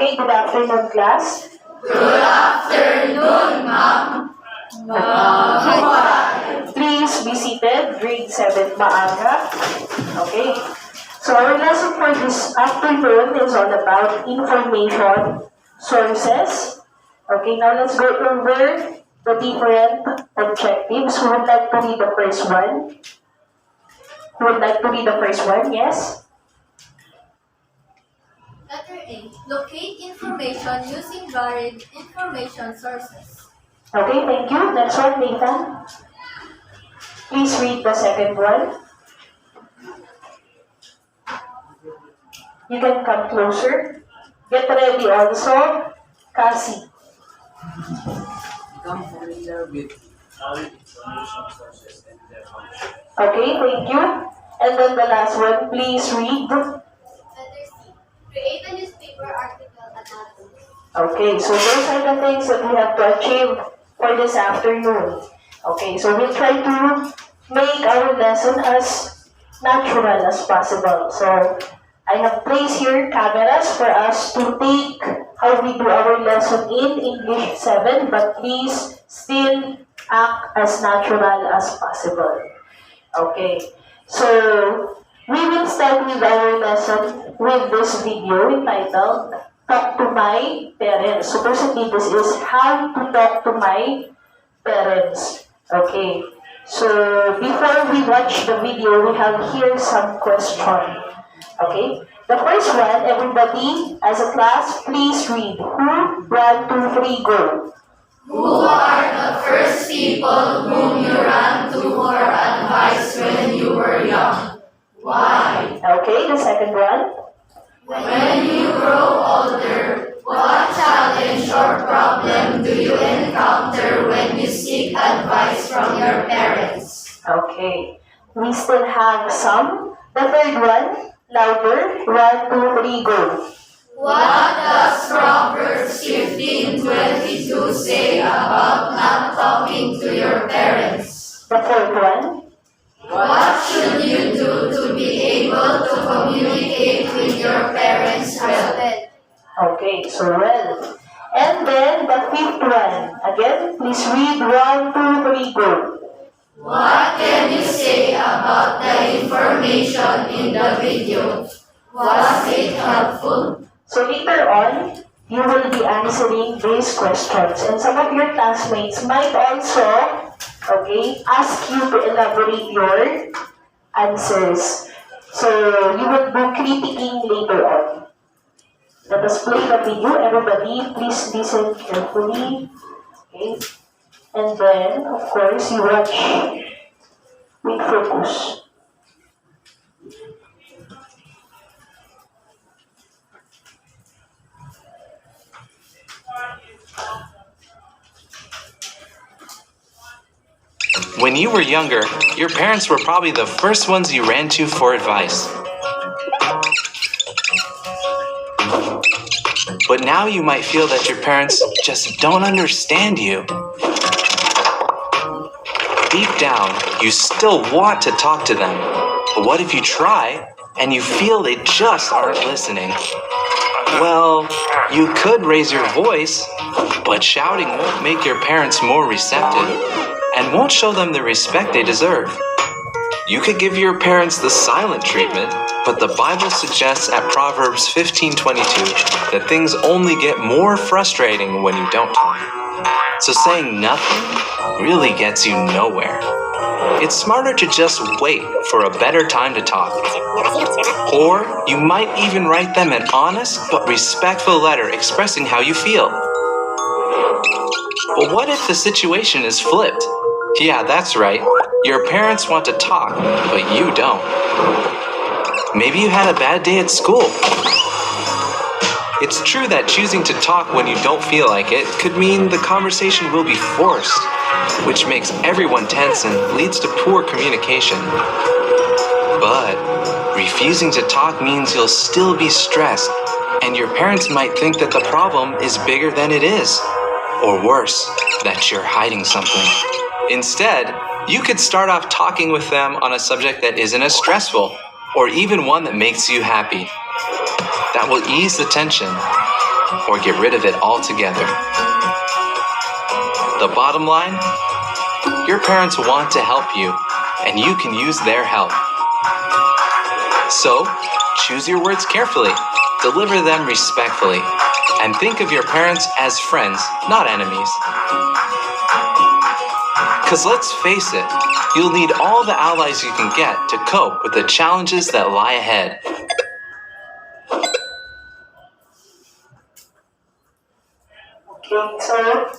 Okay, good afternoon, class. Good afternoon, ma'am. Please be seated. Grade 7 maaga. Okay. So our lesson for this afternoon is all about information sources. Okay, now let's go over the different objectives. Who would like to read the first one? Who would like to read the first one? Yes? Letter A. Locate information using varied information sources. Okay, thank you. Next one, Nathan. Please read the second one. You can come closer. Get ready also. Cassie. Become familiar with varied information sources and their function. Okay, thank you. And then the last one, please read. Letter C. Create a newspaper article analysis. Okay, so those are the things that we have to achieve for this afternoon. Okay, so we'll try to make our lesson as natural as possible. So I have placed here cameras for us to take how we do our lesson in English 7, but please still act as natural as possible. Okay, so we will start with our lesson with this video entitled Talk to My Parents. So personally, this is how to talk to my parents. Okay, so before we watch the video, we have here some questions. Okay, the first one, everybody, as a class, please read. Who? 1, 2, 3, go. Who are the first people whom you ran to for advice when you were young? Why? Okay, the second one. When you grow older, what challenge or problem do you encounter when you seek advice from your parents? Okay, we still have some. The third one, louder. 1, 2, 3, go. What does Proverbs 15:22 say about not talking to your parents? The fourth one. What should you do to be able to communicate with your parents well? Okay, so well. And then the fifth one. Again, please read 1, 2, 3, go. What can you say about the information in the video? Was it helpful? So later on, you will be answering these questions. And some of your classmates might also, okay, ask you to elaborate your answers. So you will do critiquing later on. Let us play the video. Everybody, please listen carefully. Okay. And then, of course, you watch with focus. When you were younger, your parents were probably the first ones you ran to for advice. But now you might feel that your parents just don't understand you. Deep down, you still want to talk to them. But what if you try and you feel they just aren't listening? Well, you could raise your voice, but shouting won't make your parents more receptive and won't show them the respect they deserve. You could give your parents the silent treatment, but the Bible suggests at Proverbs 15:22 that things only get more frustrating when you don't talk. So saying nothing really gets you nowhere. It's smarter to just wait for a better time to talk. Or you might even write them an honest but respectful letter expressing how you feel. But what if the situation is flipped? Yeah, that's right. Your parents want to talk, but you don't. Maybe you had a bad day at school. It's true that choosing to talk when you don't feel like it could mean the conversation will be forced, which makes everyone tense and leads to poor communication. But refusing to talk means you'll still be stressed, and your parents might think that the problem is bigger than it is. Or worse, that you're hiding something. Instead, you could start off talking with them on a subject that isn't as stressful, or even one that makes you happy. That will ease the tension. or get rid of it altogether. The bottom line, your parents want to help you, and you can use their help. So, choose your words carefully, deliver them respectfully, and think of your parents as friends, not enemies. Because let's face it, you'll need all the allies you can get to cope with the challenges that lie ahead. Okay, so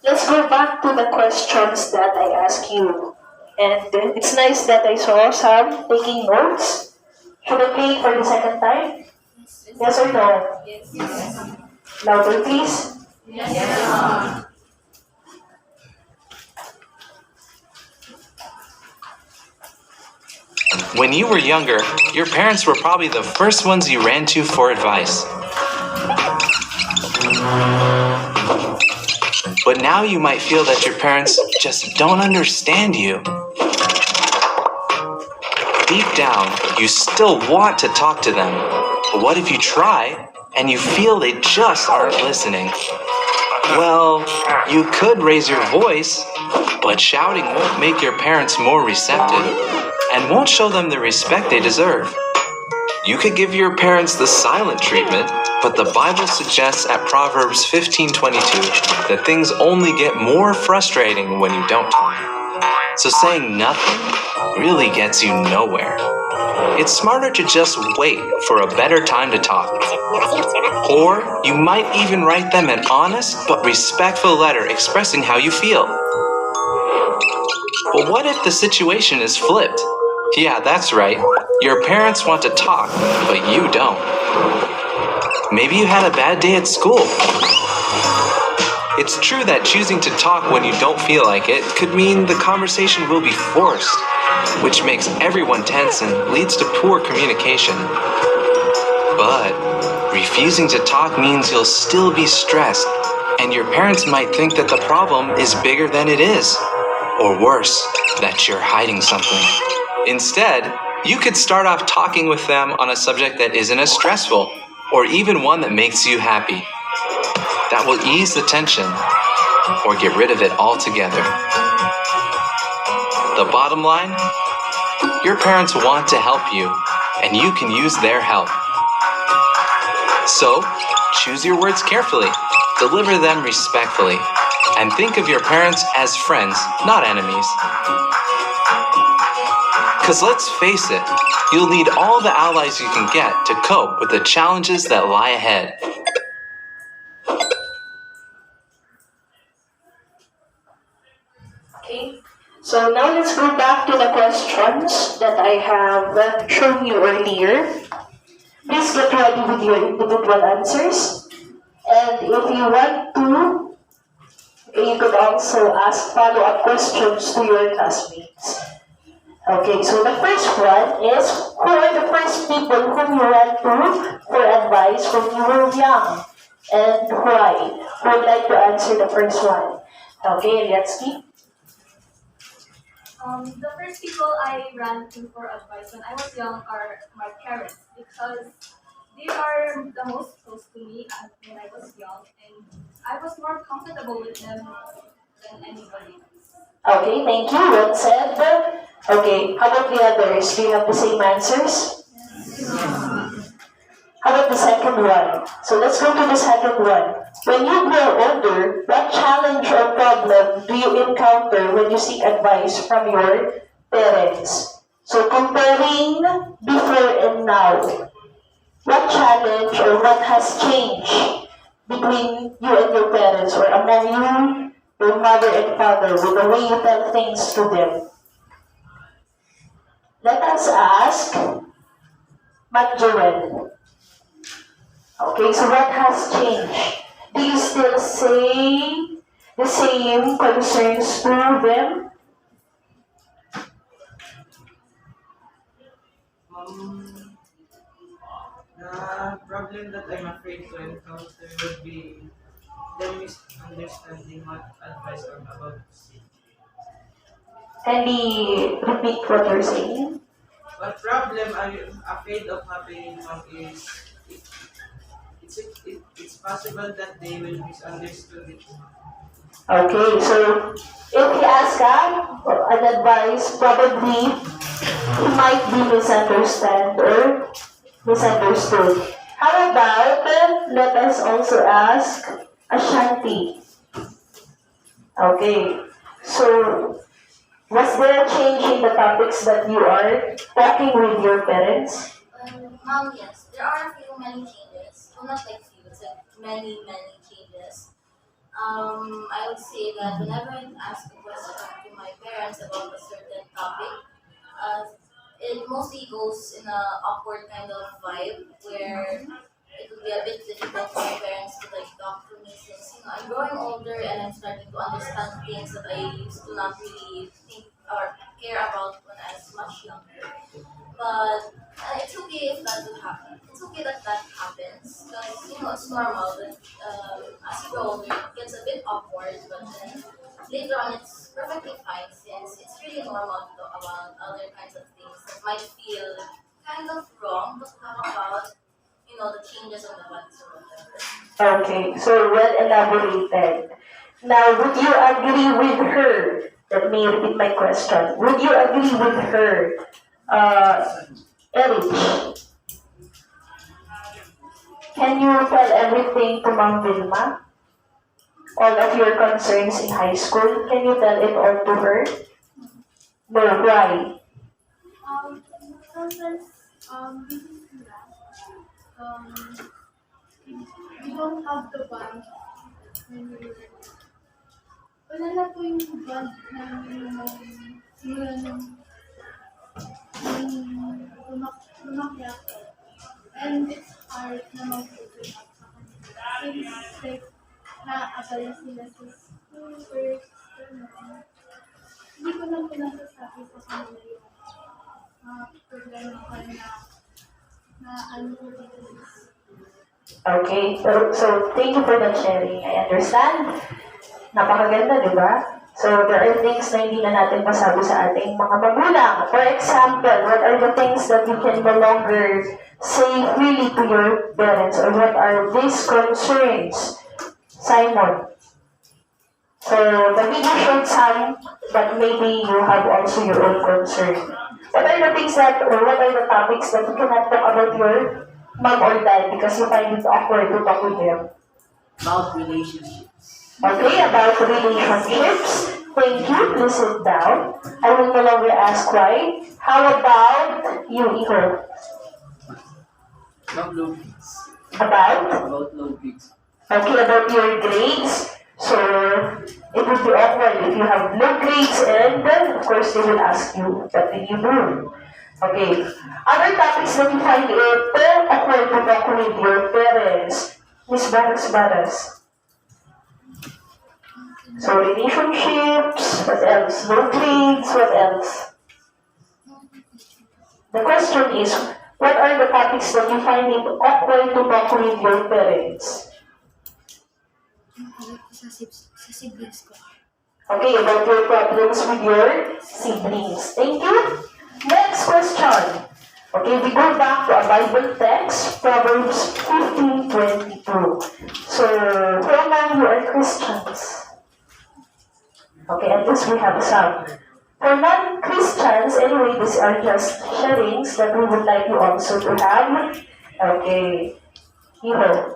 let's go back to the questions that I asked you. And it's nice that I saw some taking notes. Should I play for the second time? Yes or no? Yes. Louder, please. Yes. When you were younger, your parents were probably the first ones you ran to for advice. But now you might feel that your parents just don't understand you. Deep down, you still want to talk to them. But what if you try and you feel they just aren't listening? Well, you could raise your voice, but shouting won't make your parents more receptive and won't show them the respect they deserve. You could give your parents the silent treatment, but the Bible suggests at Proverbs 15:22 that things only get more frustrating when you don't talk. So saying nothing really gets you nowhere. It's smarter to just wait for a better time to talk. Or you might even write them an honest but respectful letter expressing how you feel. But what if the situation is flipped? Yeah, that's right. Your parents want to talk, but you don't. Maybe you had a bad day at school. It's true that choosing to talk when you don't feel like it could mean the conversation will be forced, which makes everyone tense and leads to poor communication. But refusing to talk means you'll still be stressed, and your parents might think that the problem is bigger than it is, or worse, that you're hiding something. Instead, you could start off talking with them on a subject that isn't as stressful, or even one that makes you happy. That will ease the tension, or get rid of it altogether. The bottom line, your parents want to help you, and you can use their help. So, choose your words carefully, deliver them respectfully, and think of your parents as friends, not enemies. Because let's face it, you'll need all the allies you can get to cope with the challenges that lie ahead. Okay, so now let's go back to the questions that I have shown you earlier. Please get ready with your individual answers. And if you want to, you could also ask follow-up questions to your classmates. Okay, so the first one is, who are the first people whom you ran to for advice when you were young? And why? Who would like to answer the first one? Okay, Eliatsky. The first people I ran to for advice when I was young are my parents because they are the most close to me when I was young and I was more comfortable with them than anybody else. Okay, thank you. Well said. Okay, how about the others? Do you have the same answers? How about the second one? So let's go to the second one. When you grow older, what challenge or problem do you encounter when you seek advice from your parents? So comparing before and now, what challenge or what has changed between you and your parents or among you, your mother and father, with the way you tell things to them? Let us ask Matt Joel. Okay, so what has changed? Do you still say the same concerns to them? The problem that I'm afraid to encounter would be them misunderstanding what advice I'm about to seek. Can we repeat what you're saying? What problem I'm afraid of happening now is it's possible that they will misunderstood it. Okay, so if he asks an advice, probably he might be misunderstood or misunderstood. How about let us also ask Ashanti? Okay, so was there a change in the topics that you are talking with your parents? Yes, there are many changes. Well, not like few, it's like many changes. I would say that whenever I ask a question to my parents about a certain topic, uh, it mostly goes in a awkward kind of vibe where it would be a bit difficult for my parents to like talk to me since I'm growing older and I'm starting to understand things that I used to not really think or care about when I was much younger. But it's okay if that would happen. It's okay that that happens because it's normal that as you grow older it gets a bit awkward, but then later on it's perfectly fine since it's really normal to talk about other kinds of things that might feel kind of wrong to talk about, the changes on the bodies or whatever. Okay, so well elaborated. Now, would you agree with her? Let me repeat my question. Would you agree with her, Eric? Can you tell everything to Ma'am Vilma? All of your concerns in high school, can you tell it all to her? No, why? Sometimes, this is class. Um, we don't have the bond when we were. Wala na po yung bond namin nung simula nung lumaki ako. And it's hard na mag-open up sa kanila. Since like, naabala sila sa school, work, gano'n. Hindi ko lang pinasasabi sa kanila yung problema ko na ano ko dito is. Okay, so thank you for that sharing. I understand. Napakaganda, di ba? So there are things na hindi na natin masabi sa ating mga magulang. For example, what are the things that you can no longer say freely to your parents, or what are these concerns? Simon. So the video showed some, but maybe you have also your own concern. What are the things that, or what are the topics that you cannot talk about your mom or dad because you find it awkward to talk with them? About relationships. Okay, about relationships. Thank you. Please sit down. I will no longer ask why. How about you, Earyl? About low grades. About? About low grades. Okay, about your grades. So, it would be awkward if you have low grades and then, of course, they will ask you, what did you do? Okay. Other topics that you find it awkward to talk with your parents. Miss Baras. So, relationships, what else? Low grades, what else? The question is, what are the topics that you find it awkward to talk with your parents? Okay, about your problems with your siblings. Thank you. Next question. Okay, we go back to a Bible text, Proverbs 15:22. So, for now, you are Christians. Okay, at least we have some. For non-Christians, anyway, these are just sharings that we would like you also to have. Okay, here.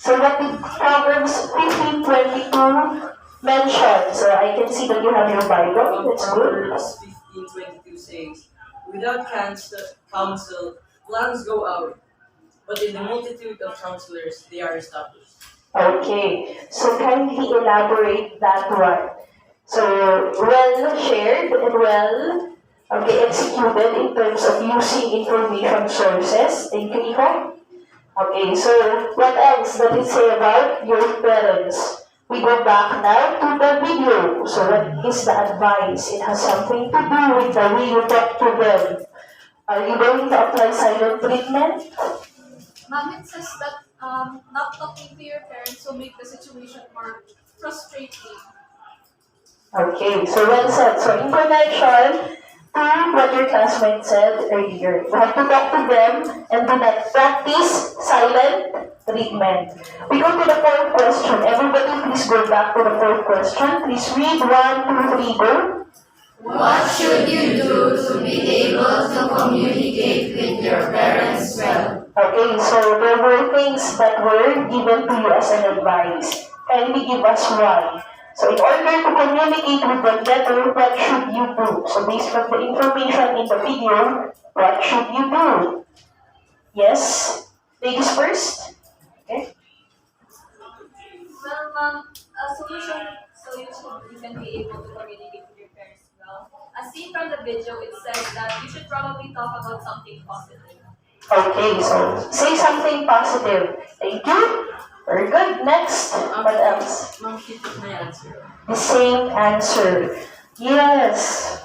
So what did Proverbs 15:22 mention? So I can see that you have your Bible. That's good. Proverbs 15:22 says, "Without counsel, plans go out, but in the multitude of counselors, they are established." Okay, so kindly elaborate that one. So, well shared and well executed in terms of using information sources. Thank you, Iho. Okay, so what else does it say about your parents? We go back now to the video. So what is the advice? It has something to do with the way you talk to them. Are you going to apply silent treatment? Mom, it says that not talking to your parents will make the situation more frustrating. Okay, so well said. So in connection to what your classmate said earlier, you have to talk to them and do not practice silent treatment. We go to the fourth question. Everybody please go back to the fourth question. Please read 1, 2, 3, go. What should you do to be able to communicate with your parents well? Okay, so there were things that were given to you as an advice. Kindly give us why. So in order to communicate with them better, what should you do? So based on the information in the video, what should you do? Yes? Ladies first? Okay. Well, ma'am, a solution so you can be able to communicate with your parents well. As seen from the video, it says that you should probably talk about something positive. Okay, so say something positive. Thank you. Very good. Next. What else? Ma'am, she took my answer. The same answer. Yes.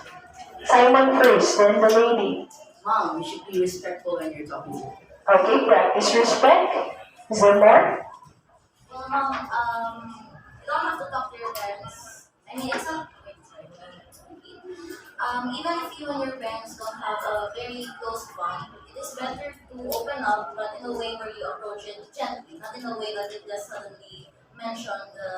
Simon first, then the lady. Mom, you should be respectful when you're talking to them. Okay, practice respect. Is there more? Well, mom, you don't have to talk to your parents. I mean, it's not. Wait, sorry, even if you and your parents don't have a very close bond, it is better to open up, but in a way where you approach it gently, not in a way that it just suddenly mention the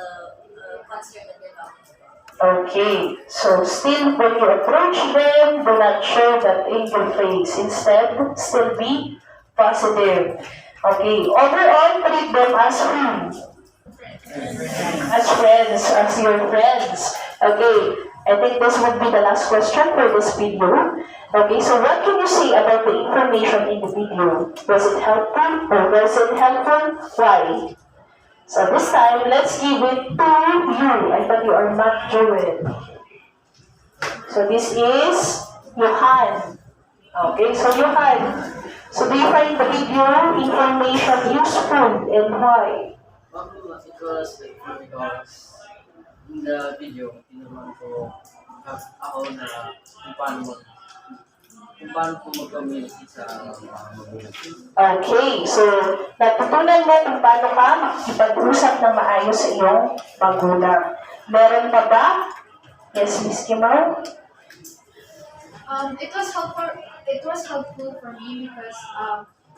concern that you're talking about. Okay, so still when you approach them, do not show that in your face. Instead, still be positive. Okay, overall, treat them as who? As friends, as your friends. Okay, I think this would be the last question for this video. Okay, so what can you say about the information in the video? Was it helpful or wasn't helpful? Why? So this time, let's give it to you. I thought you are not Joel. So this is Johan. Okay, so Johan. So do you find the video information useful and why? Ma'am, it was like because in the video, tinanong ko ako na kung paano po mag-communicate sa mga magulang. Okay, so natutunan mo kung paano ka makikipag-usap ng maayos sa iyong magulang. Meron pa ba? Yes, Miss Kimau? It was helpful. It was helpful for me because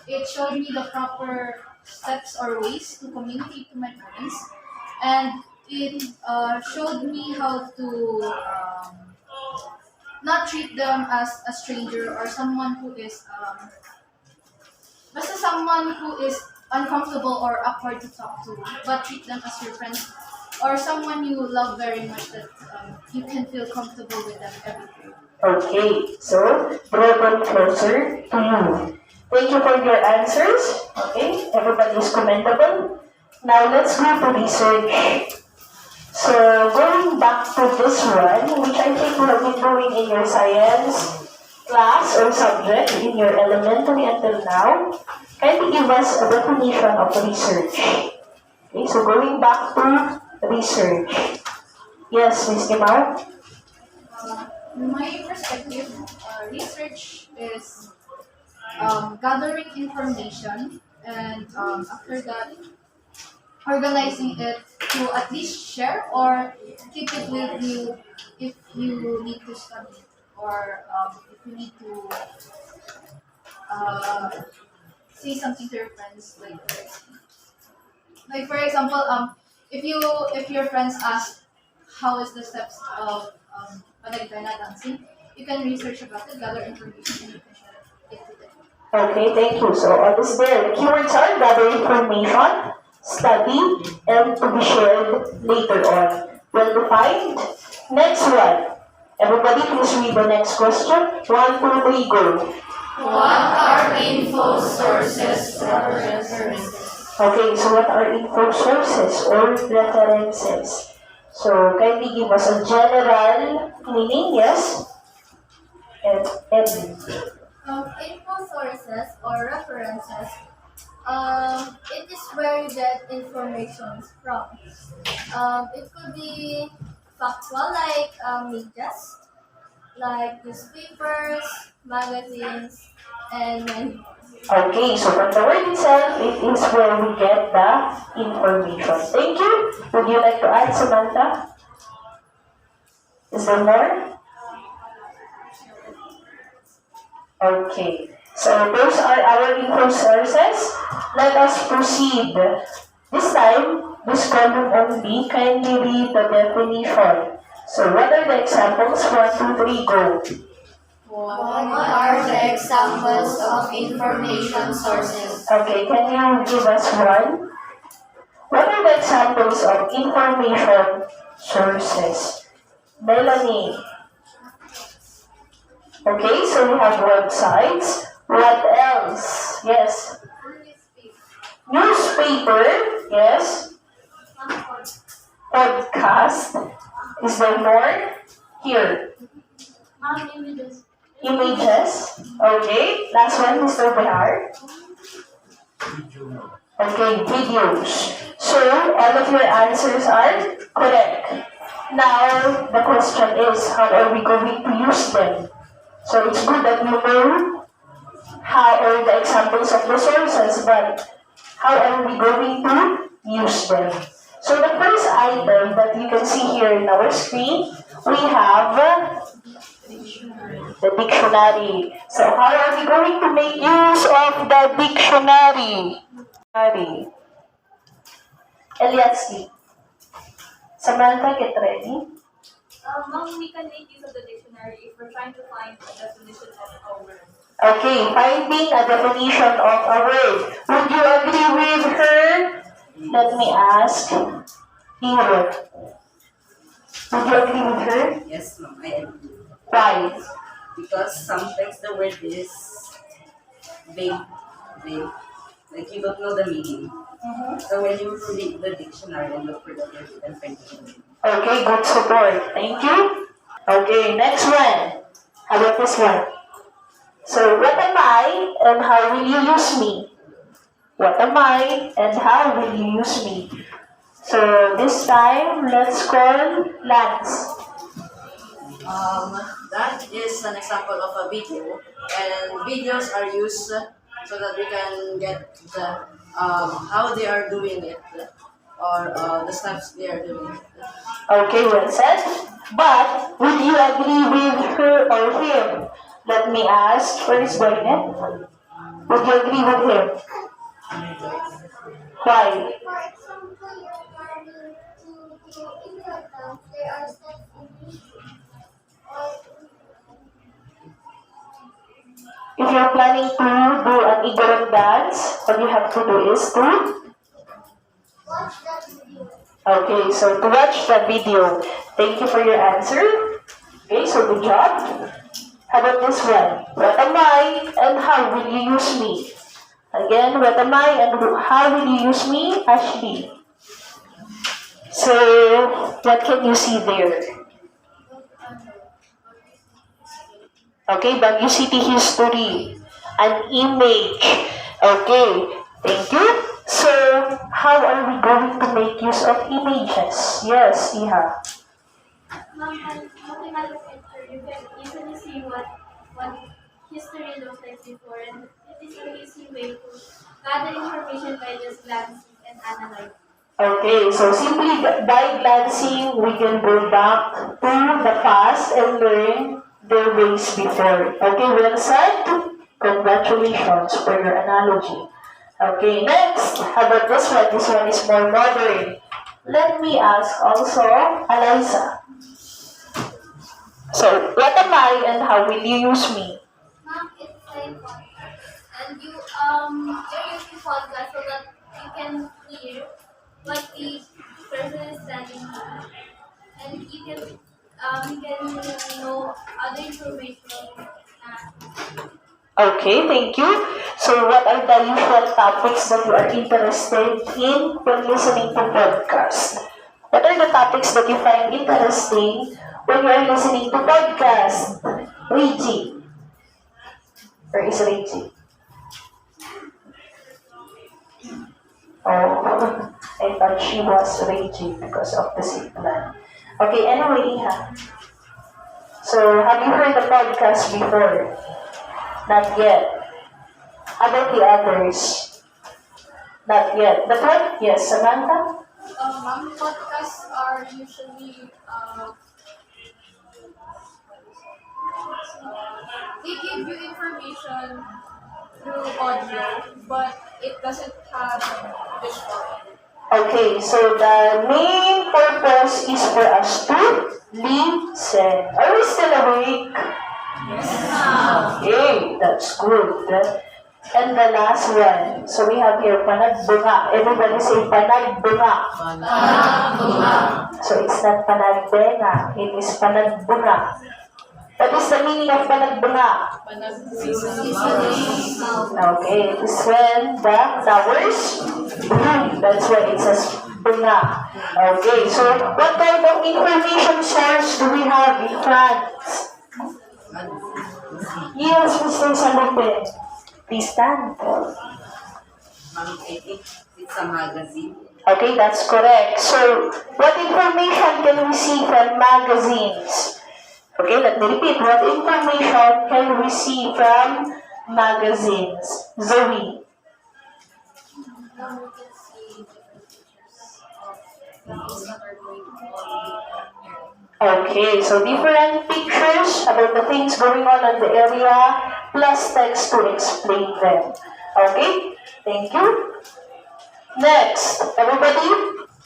it showed me the proper steps or ways to communicate to my parents, and it showed me how to not treat them as a stranger or someone who is basta someone who is uncomfortable or awkward to talk to, but treat them as your friends or someone you love very much that you can feel comfortable with them every day. Okay, so draw them closer to you. Thank you for your answers. Okay, everybody is commendable. Now let's go to research. So going back to this one, which I think you have been doing in your science class or subject in your elementary until now, can you give us a definition of research? Okay, so going back to research. Yes, Ms. Kimau? In my perspective, research is gathering information and after that, organizing it to at least share or keep it with you if you need to study or if you need to say something to your friends. Like for example, if your friends ask how is the steps of Panagana dancing, you can research about it, gather information, and you can share it to them. Okay, thank you. So all is there. Keywords are gather information, study, and to be shared later on. Well defined. Next one. Everybody please read the next question. 1, 2, 3, go. What are info sources or references? Okay, so what are info sources or references? So kindly give us a general meaning, yes? And Info sources or references, it is where you get information from. It could be factual, like medias, like newspapers, magazines, and many more. okay, so from the word itself, it is where we get the information. Thank you. Would you like to add, Samantha? Is there more? Okay, so those are our info sources. let us proceed. This time, this column only, kindly read the definition. So what are the examples? 1, 2, 3, go. What are the examples of information sources? Okay, can you give us one? What are the examples of information sources? Melanie. Okay, so we have websites. What else? Yes. Newspaper. Yes. Podcast. Is there more? Here. Images. Okay. Last one, Mr. Behar. Okay, videos. So, all of your answers are correct. Now, the question is, how are we going to use them? So, it's good that you know how are the examples of the sources, but how are we going to use them? So, the first item that you can see here in our screen, we have the dictionary. So, how are we going to make use of the dictionary? Eliaski. Samantha, get ready. Mom, we can make use of the dictionary if we're trying to find a definition of a word. Okay, finding a definition of a word. Would you agree with her? Let me ask Earyl. Would you agree with her? Yes, ma'am, I agree. Why? Because sometimes the word is vague, vague. Like you don't know the meaning. So when you read the dictionary and look for the word, you can find the meaning. Okay, good support. Thank you. Okay, next one. How about this one? So, what am I and how will you use me? What am I and how will you use me? So, this time, let's call Lance. That is an example of a video, and videos are used so that we can get the how they are doing it or the steps they are doing it. Okay, well said. But, would you agree with her or him? Let me ask first, Boynet. Would you agree with him? Why? For example, you're planning to do English dance, there are steps in which If you're planning to do an Igorot dance, what you have to do is to... watch that video. Okay, so to watch the video. Thank you for your answer. Okay, so good job. How about this one? What am I and how will you use me? Again, what am I and how will you use me? Ashley. So, what can you see there? Okay, Baguio City history. An image. Okay, thank you. So, how are we going to make use of images? Yes, Iha. Mom, and looking at the picture, you can easily see what history looks like before, and it is an easy way to gather information by just glancing and analyzing. Okay, so simply by glancing, we can go back to the past and learn their ways before. Okay, well said. Congratulations for your analogy. Okay, next, how about this one? This one is more modern. Let me ask also Eliza. So, what am I and how will you use me? Ma'am, it's like podcast. And you're using podcast so that you can hear what the person is telling you. And you can know other information. Okay, thank you. So, what are the usual topics that you are interested in when listening to podcast? What are the topics that you find interesting when you are listening to podcast? Reggie. Where is Reggie? Oh, I thought she was Reggie because of the same plan. Okay, anyway, Iha. So, have you heard the podcast before? Not yet. How about the others? Not yet. But what? Yes, Samantha? Ma'am, podcasts are usually they give you information through audio, but it doesn't have visual. Okay, so the main purpose is for us to listen. Are we still awake? Okay, that's good. And the last one. So we have here panagbunga. Everybody say panagbunga. So it's not panagbenga. It is panagbunga. What is the meaning of panagbunga? Okay, it is when the flowers bloom. That's why it says bunga. Okay, so what kind of information source do we have in France? Yes, Mr. Salupe. Please stand. Ma'am, I think it's a magazine. Okay, that's correct. So, what information can we see from magazines? Okay, let me repeat. What information can we see from magazines? Zoe. Now we can see different pictures of things that are going on here. Okay, so different pictures about the things going on in the area, plus text to explain them. Okay, thank you. Next, everybody,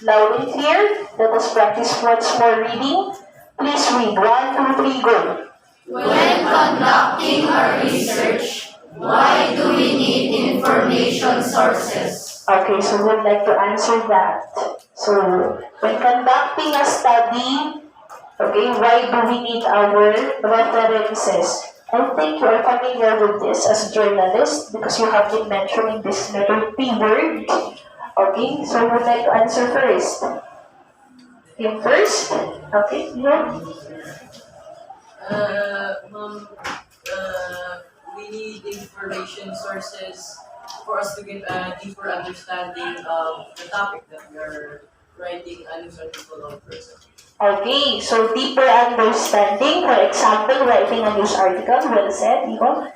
loud and clear. Let us practice once more reading. Please read. 1, 2, 3, go. When conducting a research, why do we need information sources? Okay, so we'd like to answer that. So, when conducting a study, okay, why do we need our references? I think you are familiar with this as journalists because you have been mentioning this letter P word. Okay, so we'd like to answer first. You first? Okay, yeah. Ma'am, we need information sources for us to get a deeper understanding of the topic that we are writing a news article on first. Okay, so deeper understanding, for example, writing a news article, well said, Ivo?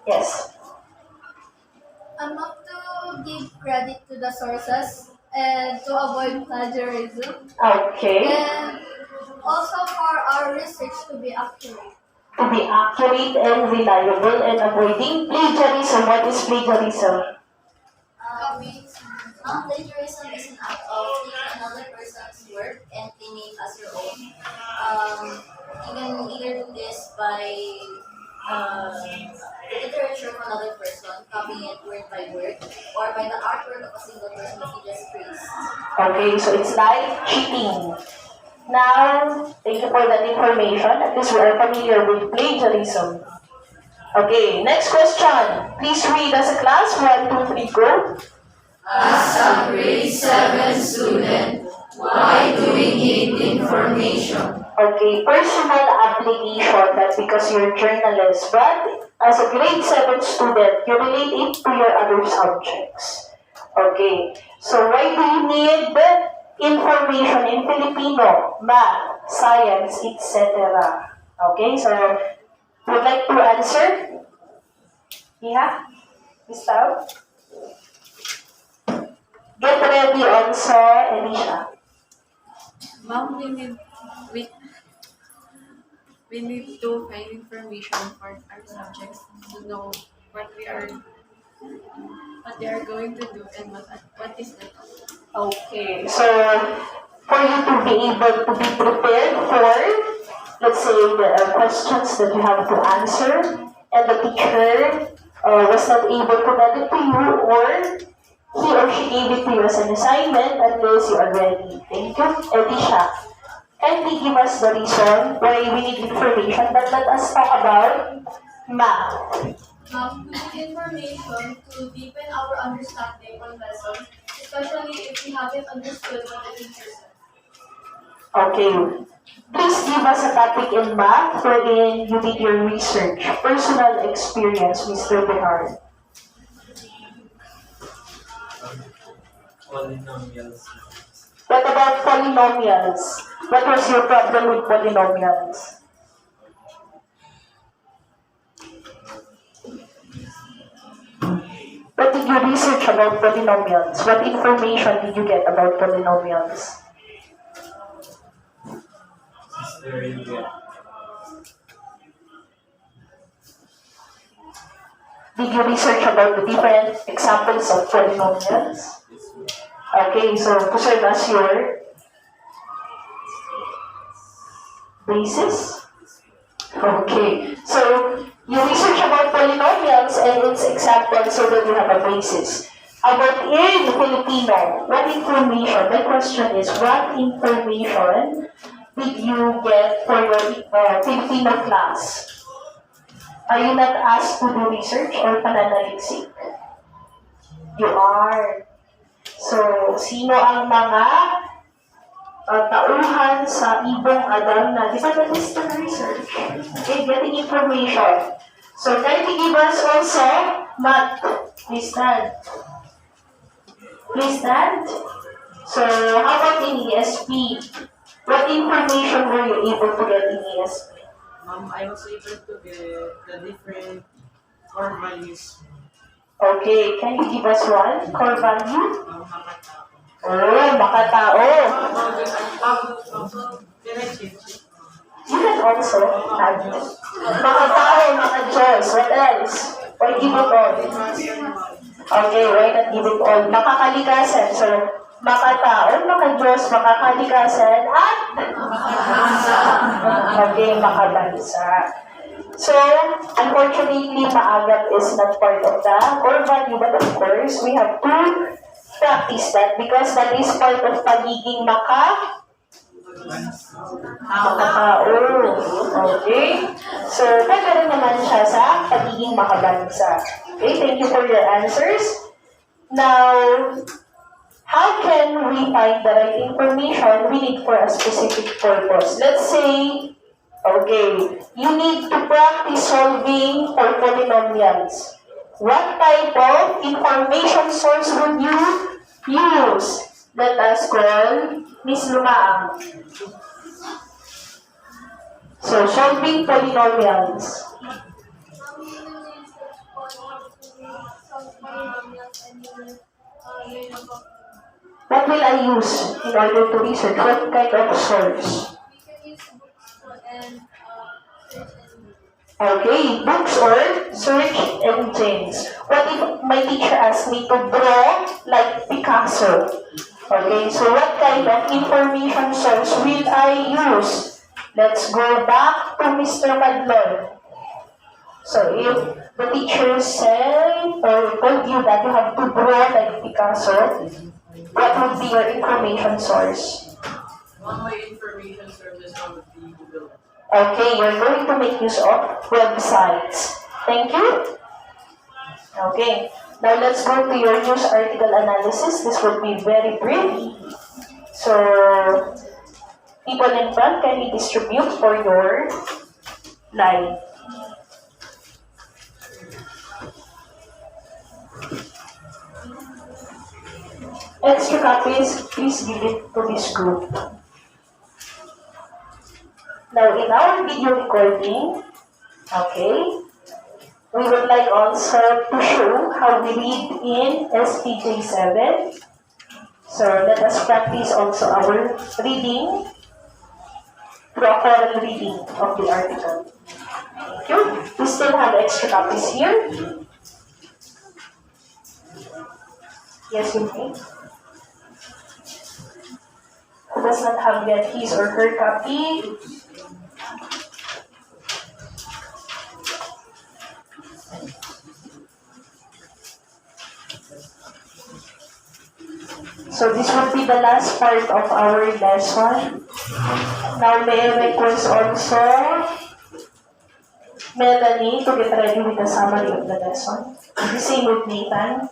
Yes. Not to give credit to the sources and to avoid plagiarism. Okay. And also for our research to be accurate. To be accurate and reliable and avoiding plagiarism. What is plagiarism? Plagiarism is an act of taking another person's work and claiming it as your own. You can either do this by the literature of another person, copying it word by word, or by the artwork of a single person that you just praised. Okay, so it's like cheating. Now, thank you for that information. At least we are familiar with plagiarism. Okay, next question. Please read as a class. 1, 2, 3, go. As a grade 7 student, why do we need information? Okay, personal application, that's because you're a journalist. But as a grade 7 student, you relate it to your other subjects. Okay, so why do you need information in Filipino, math, science, etc.? Okay, so would like to answer? Yeah? Gustav? Get ready also, Elisha. Ma'am, we need to find information for our subjects to know what they are going to do and what is the topic. Okay, so for you to be able to be prepared for, let's say, the questions that you have to answer, and the teacher was not able to tell it to you, or he or she gave it to you as an assignment, unless you are ready. Thank you, Elisha. Kindly give us the reason why we need information, but let us talk about math. We need information to deepen our understanding on lessons, especially if we haven't understood what the teacher said. Okay. Please give us a topic in math wherein you did your research. Personal experience, Mr. Behar. Polynomials. What about polynomials? What was your problem with polynomials? What did you research about polynomials? What information did you get about polynomials? Sister, you get Did you research about the different examples of polynomials? Okay, so to serve as your basis. Okay, so you research about polynomials and its examples so that you have a basis. About Earyl Filipino, what information? The question is, what information did you get for your Filipino class? Are you not asked to do research or pananaliksik? You are. So, sino ang mga tauhan sa ibong Adam na di ba that is the research? Okay, getting information. So, kindly give us also math. Please stand. Please stand. So, how about in ESP? What information were you able to get in ESP? I was able to get the different core values. Okay, can you give us one core value? Makatao. Oh, makatao. Can I change it? You can also add makatao, maka-Diyos. What else? Or give it all? Okay, why not give it all? Makakalikasan. So, makatao, maka-Diyos, makakalikasan, at okay, makabansa. So, unfortunately, maagat is not part of the core value, but of course, we have to practice that because that is part of pagiging makatao. Okay? So, pwede naman siya sa pagiging makabansa. Okay, thank you for your answers. Now, how can we find the right information we need for a specific purpose? Let's say, okay, you need to practice solving for polynomials. What type of information source would you use? Let us call Miss Lumaang. So, solving polynomials. What will I use in order to research? What kind of source? Okay, books or search engines. What if my teacher asks me to draw like Picasso? Okay, so what kind of information source will I use? Let's go back to Mr. Madlon. So if the teacher said or told you that you have to draw like Picasso, what would be your information source? One of my information sources would be Google. Okay, you're going to make use of websites. Thank you. Okay, now let's go to your news article analysis. This will be very brief. So, people in front, can we distribute for your line? Extra copies, please give it to this group. Now, in our video recording, okay, we would like also to show how we read in SPJ7. So, let us practice also our reading, proper reading of the article. Thank you. We still have extra copies here. Yes, you may. Who does not have yet his or her copy? So this will be the last part of our lesson. Now may I request also Melanie to get ready with the summary of the lesson. The same with Nathan.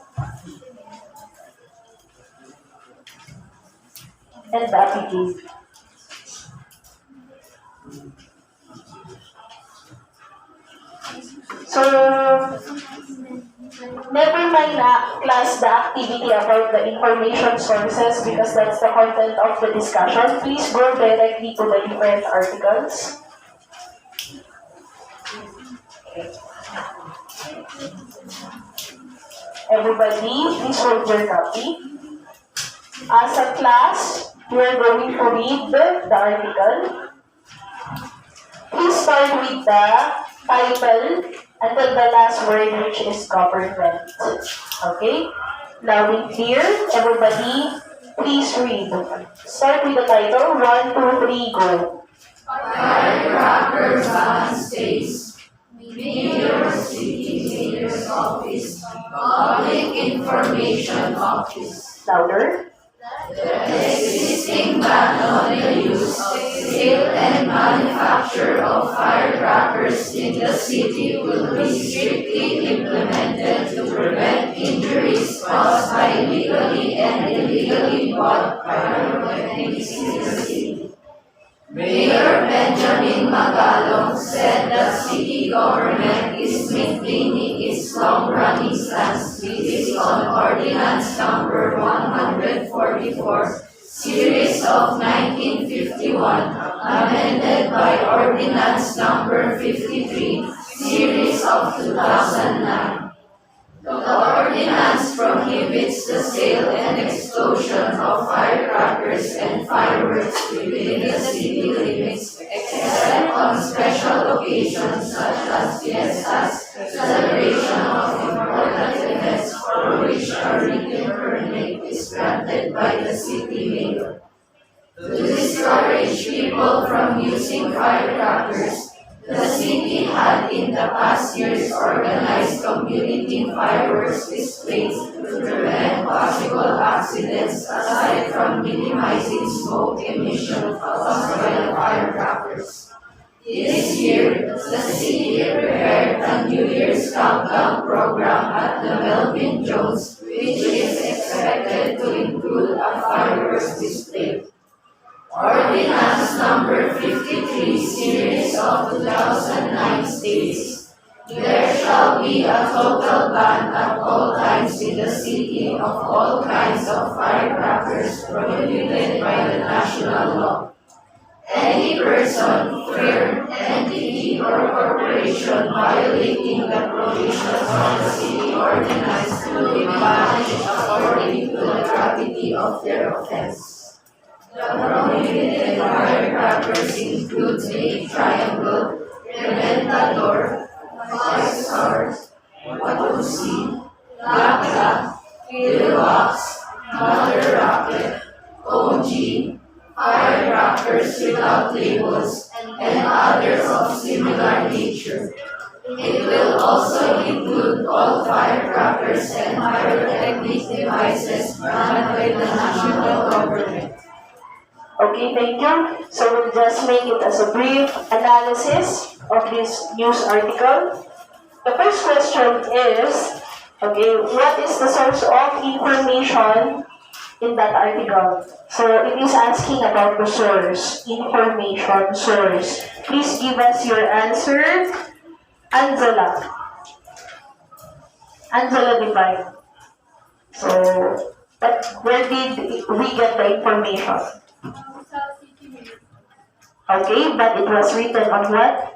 And Abigail. So, never mind class the activity about the information sources because that's the content of the discussion. Please go directly to the different articles. Everybody, please hold your copy. As a class, we are going to read the article. Please start with the title until the last word, which is government. Okay? Loud and clear. Everybody, please read. Start with the title. 1, 2, 3, go. Firecracker ban states. Mayor City Mayor's Office. Public Information Office. Louder. The existing ban on the use, sale, and manufacture of firecrackers in the city will be strictly implemented to prevent injuries caused by legally and illegally bought pyrotechnics in the city. Mayor Benjamin Magalong said the city government is maintaining its long-running stance based on Ordinance Number 144, Series of 1951, amended by Ordinance Number 53, Series of 2009. The ordinance prohibits the sale and explosion of firecrackers and fireworks within the city limits, except on special occasions such as fiestas, celebration of important events for which a written permit is granted by the city mayor. To discourage people from using firecrackers, the city had in the past years organized community fireworks displays to prevent possible accidents aside from minimizing smoke emission caused by the firecrackers. This year, the city prepared a New Year's countdown program at the Melvin Jones, which is expected to include a fireworks display. Ordinance Number 53, Series of 2009 states, there shall be a total ban at all times in the city of all kinds of firecrackers prohibited by the national law. Any person, firm, entity, or corporation violating the provisions of the city ordinance will be punished according to the gravity of their offense. The prohibited firecrackers include a triangle, reventador, 5 stars, Watusi, Laka, Kilowatts, Mother Rocket, OG, firecrackers without labels, and others of similar nature. It will also include all firecrackers and pyrotechnic devices banned by the national government. Okay, thank you. So we'll just make it as a brief analysis of this news article. The first question is, okay, what is the source of information in that article? So it is asking about the source, information source. Please give us your answer. Angela. Angela Divine. So, but where did we get the information? Okay, but it was written on what?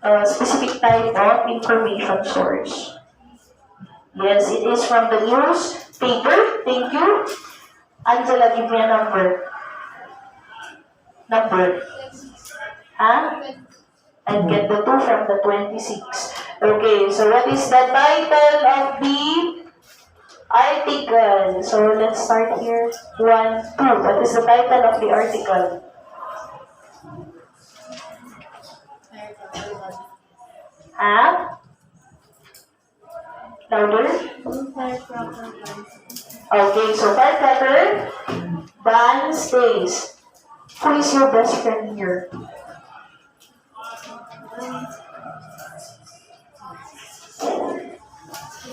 A specific type of information source. Yes, it is from the newspaper. Thank you. Angela, give me a number. Number. Huh? And get the 2 from the 26. Okay, so what is the title of the article? So let's start here. 1, 2. What is the title of the article? Huh? Louder? Okay, so firecracker ban stays. Who is your best friend here?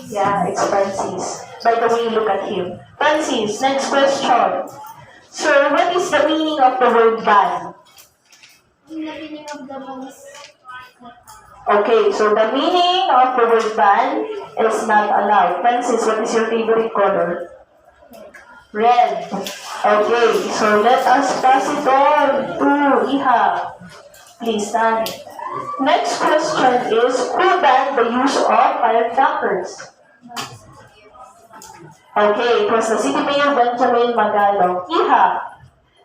Yeah, it's Francis. By the way, look at him. Francis, next question. Sir, what is the meaning of the word ban? The meaning of the ban is Okay, so the meaning of the word ban is not allowed. Francis, what is your favorite color? Red. Okay, so let us pass it on to Iha. Please stand. Next question is, who banned the use of firecrackers? Okay, it was the City Mayor Benjamin Magalong. Iha.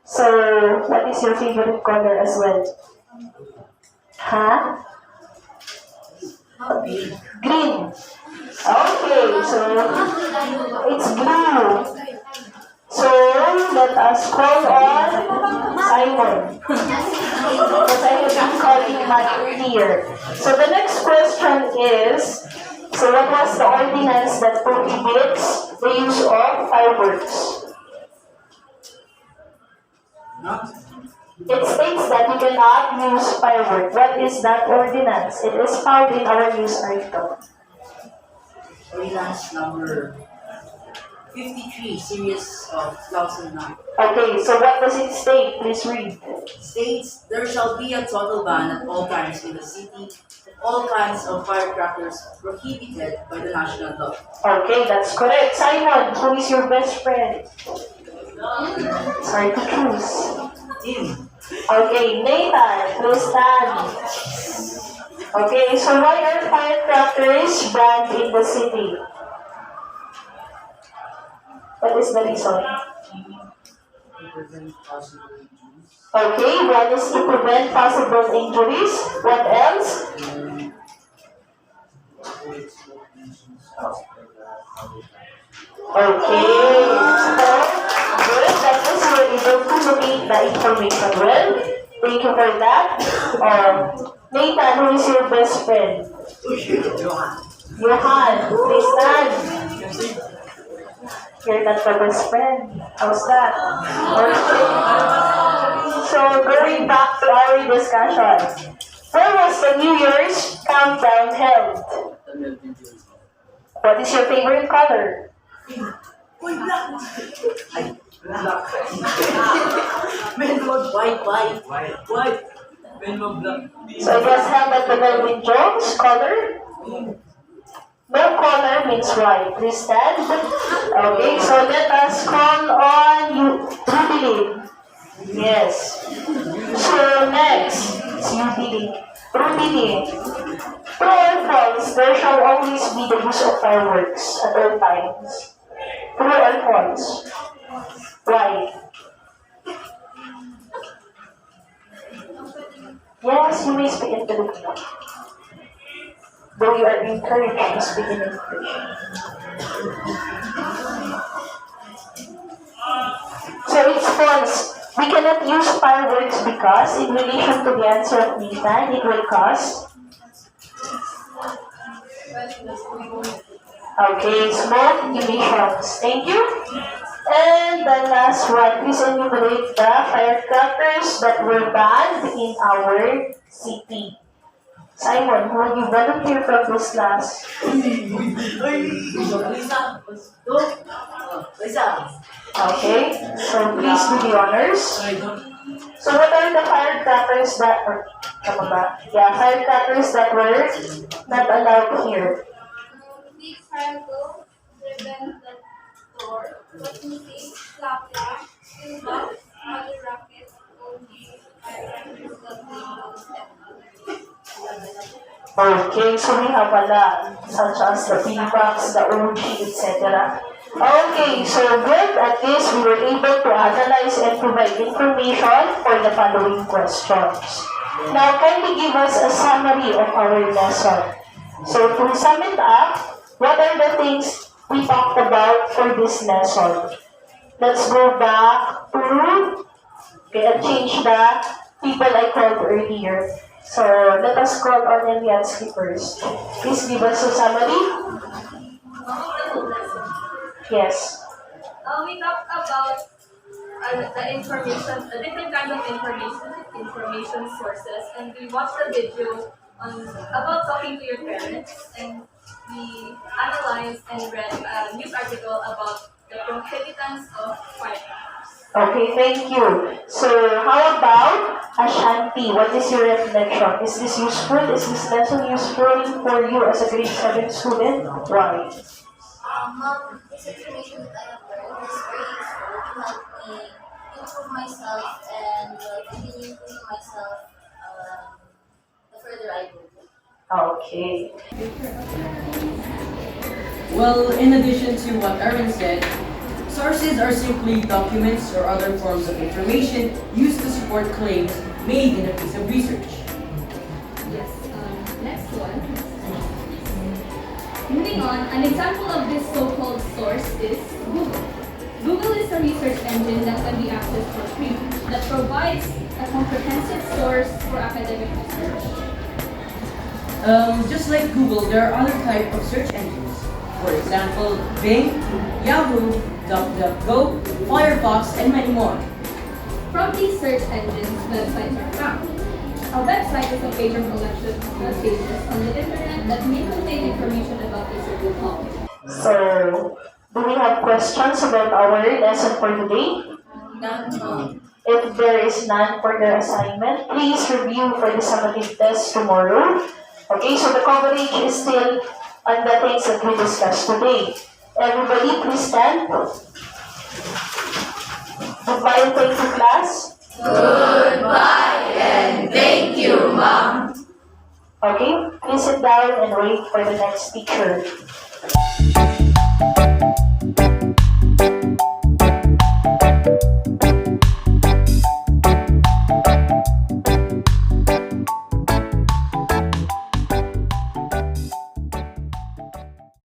So, what is your favorite color as well? Huh? Green. Okay, so it's blue. So let us call on Simon. Because I have been calling Matt earlier. So the next question is, so what was the ordinance that prohibits the use of fireworks? It states that you cannot use fireworks. What is that ordinance? It is found in our news article. Ordinance number 53, series of 2009. Okay, so what does it state? Please read. States there shall be a total ban at all times in the city of all kinds of firecrackers prohibited by the national law. Okay, that's correct. Simon, who is your best friend? Sorry to choose. Tim. Okay, Nathan, please stand. Okay, so why are firecrackers banned in the city? What is the reason? Okay, one is to prevent possible injuries. What else? Okay, so good. That means you were able to locate the information well. Thank you for that. Nathan, who is your best friend? Johan, please stand. You're not the best friend. How's that? Okay. So going back to our discussion. Where was the New Year's countdown held? What is your favorite color? White. Melon black. So it was held at the Melvin Jones color? No color means white. Please stand. Okay, so let us call on you, Rubilin. Yes. So next, it's Rubilin. Rubilin. True or false, there shall always be the use of fireworks at all times. True or false? Why? Yes, you may speak in Filipino. Though you are encouraged to speak in English. So it's false. We cannot use fireworks because, in relation to the answer of Nathan, it will cause. Okay, smoke emissions. Thank you. And the last one, please enumerate the firecrackers that were banned in our city. Simon, who will you volunteer from this class? Okay, so please do the honors. So what are the firecrackers that were, firecrackers that were not allowed here? Big fireball, prevent the door, button cake, clapper, steel box, mother rocket, OG, firecrackers, volcanoes, and others. Okay, so we have a lot, such as the P-box, the OG, etc. Okay, so good. At least we were able to analyze and provide information for the following questions. Now, kindly give us a summary of our lesson. So, to sum it up, what are the things we talked about for this lesson? Let's go back to, I'll change the people I called earlier. So, let us call on Eliansky first. Please give us a summary. Yes. We talked about the information, the different kinds of information sources, and we watched the video about talking to your parents, and we analyzed and read a news article about the prohibitance of firecrackers. Okay, thank you. So, how about Ashanti? What is your reflection? Is this useful? Is this lesson useful for you as a grade 7 student? Why? This information that I have learned is very useful to help me improve myself and continue improving myself the further I go. Okay. Well, in addition to what Erin said, sources are simply documents or other forms of information used to support claims made in a piece of research. Yes. Next one. Moving on, an example of this so-called source is Google. Google is a research engine that can be accessed for free that provides a comprehensive source for academic research. Just like Google, there are other types of search engines. For example, Bing, Yahoo, DuckDuckGo, Firefox, and many more. From these search engines, websites are found. A website is a page or collection of pages on the internet that may contain information about a certain topic. So, do we have questions about our lesson for today? No. If there is none for the assignment, please review for the summative test tomorrow. Okay, so the coverage is still on the things that we discussed today. Everybody, please stand. Goodbye and thank you, class. Goodbye and thank you, Mom. Okay, please sit down and wait for the next teacher.